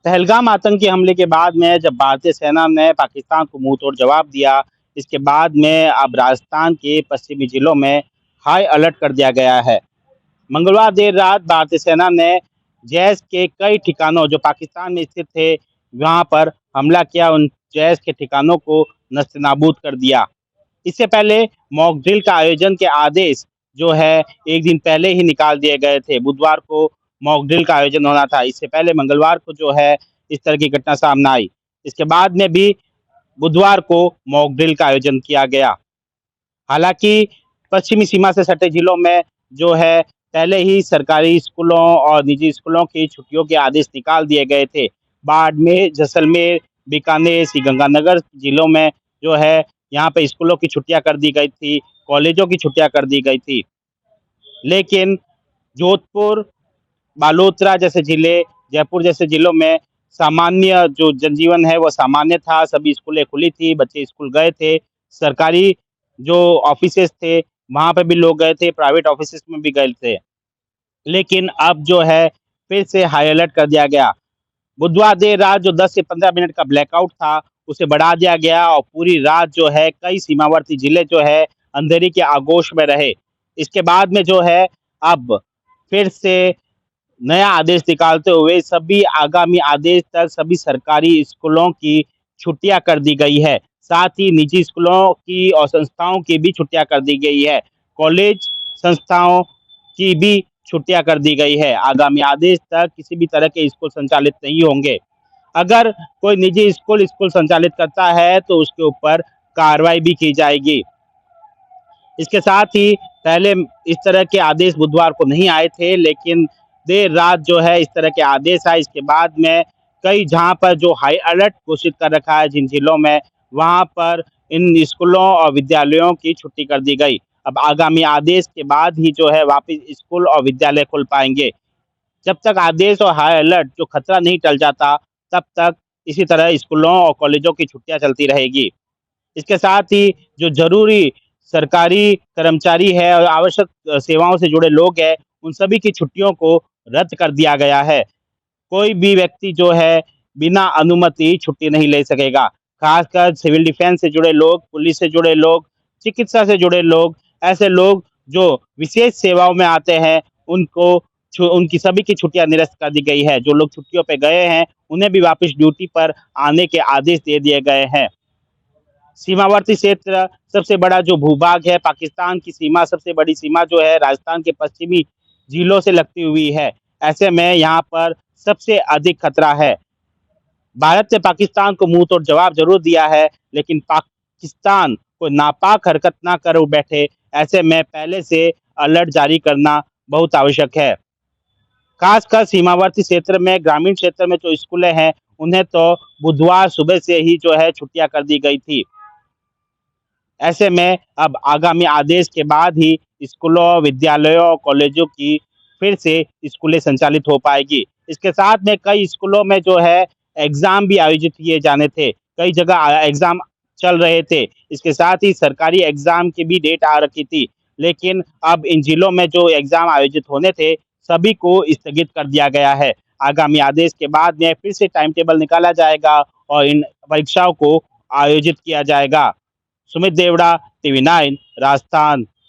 पहलगाम आतंकी हमले के बाद में जब भारतीय सेना ने पाकिस्तान को मुंहतोड़ जवाब दिया, इसके बाद में अब राजस्थान के पश्चिमी जिलों में हाई अलर्ट कर दिया गया है। मंगलवार देर रात भारतीय सेना ने जैश के कई ठिकानों जो पाकिस्तान में स्थित थे, वहां पर हमला किया। उन जैश के ठिकानों को नस्तानाबूद कर दिया। इससे पहले मॉक ड्रिल का आयोजन के आदेश जो है एक दिन पहले ही निकाल दिए गए थे। बुधवार को मॉक ड्रिल का आयोजन होना था। इससे पहले मंगलवार को जो है इस तरह की घटना सामने आई। इसके बाद में भी बुधवार को मॉक ड्रिल का आयोजन किया गया। हालांकि पश्चिमी सीमा से सटे जिलों में जो है पहले ही सरकारी स्कूलों और निजी स्कूलों की छुट्टियों के आदेश निकाल दिए गए थे। बाड़मेर, जैसलमेर, बीकानेर, श्रीगंगानगर जिलों में जो है यहाँ पे स्कूलों की छुट्टियां कर दी गई थी, कॉलेजों की छुट्टियां कर दी गई थी। लेकिन जोधपुर, बालोतरा जैसे जिले, जयपुर जैसे जिलों में सामान्य जो जनजीवन है वो सामान्य था। सभी स्कूलें खुली थी, बच्चे स्कूल गए थे। सरकारी जो ऑफिसेज थे वहां पे भी लोग गए थे, प्राइवेट ऑफिसेज में भी गए थे। लेकिन अब जो है फिर से हाई अलर्ट कर दिया गया। बुधवार देर रात जो 10 से 15 मिनट का ब्लैकआउट था, उसे बढ़ा दिया गया और पूरी रात जो है कई सीमावर्ती जिले जो है अंधेरी के आगोश में रहे। इसके बाद में जो है अब फिर से नया आदेश निकालते हुए सभी आगामी आदेश तक सभी सरकारी स्कूलों की छुट्टियां कर दी गई है। साथ ही निजी स्कूलों की और संस्थाओं की भी छुट्टियां कर दी गई है। कॉलेज संस्थाओं की भी छुट्टियां कर दी गई है। आगामी आदेश तक किसी भी तरह के स्कूल संचालित नहीं होंगे। अगर कोई निजी स्कूल संचालित करता है तो उसके ऊपर कार्रवाई भी की जाएगी। इसके साथ ही पहले इस तरह के आदेश बुधवार को नहीं आए थे, लेकिन देर रात जो है इस तरह के आदेश आए। इसके बाद में कई जहां पर जो हाई अलर्ट घोषित कर रखा है जिन जिलों में, वहां पर इन स्कूलों और विद्यालयों की छुट्टी कर दी गई। अब आगामी आदेश के बाद ही जो है वापस स्कूल और विद्यालय खुल पाएंगे। जब तक आदेश और हाई अलर्ट जो खतरा नहीं टल जाता, तब तक इसी तरह स्कूलों और कॉलेजों की छुट्टियां चलती रहेगी। इसके साथ ही जो जरूरी सरकारी कर्मचारी है और आवश्यक सेवाओं से जुड़े लोग हैं, उन सभी की छुट्टियों को रद्द कर दिया गया है। कोई भी व्यक्ति जो है बिना अनुमति छुट्टी नहीं ले सकेगा। खासकर सिविल डिफेंस से जुड़े लोग, पुलिस से जुड़े लोग, चिकित्सा से जुड़े लोग, ऐसे लोग जो विशेष सेवाओं में आते हैं, उनको उनकी सभी की छुट्टियां निरस्त कर दी गई है। जो लोग छुट्टियों पे गए हैं, उन्हें भी वापस ड्यूटी पर आने के आदेश दे दिए गए हैं। सीमावर्ती क्षेत्र सबसे बड़ा जो भूभाग है, पाकिस्तान की सीमा सबसे बड़ी सीमा जो है राजस्थान के पश्चिमी जिलों से लगती हुई है। ऐसे में यहाँ पर सबसे अधिक खतरा है। भारत ने पाकिस्तान को मुंह तोड़ जवाब जरूर दिया है, लेकिन पाकिस्तान को नापाक हरकत ना कर बैठे, ऐसे में पहले से अलर्ट जारी करना बहुत आवश्यक है। खासकर सीमावर्ती क्षेत्र में, ग्रामीण क्षेत्र में जो स्कूलें हैं, उन्हें तो बुधवार सुबह से ही जो है छुट्टियां कर दी गई थी। ऐसे में अब आगामी आदेश के बाद ही स्कूलों, विद्यालयों, कॉलेजों की फिर से स्कूलें संचालित हो पाएगी। इसके साथ में कई स्कूलों में जो है एग्जाम भी आयोजित किए जाने थे। कई जगह एग्जाम चल रहे थे। इसके साथ ही सरकारी एग्जाम की भी डेट आ रखी थी। लेकिन अब इन जिलों में जो एग्जाम आयोजित होने थे, सभी को स्थगित कर दिया गया है। आगामी आदेश के बाद में फिर से टाइम टेबल निकाला जाएगा और इन परीक्षाओं को आयोजित किया जाएगा। सुमित देवड़ा, टीवी 9, राजस्थान।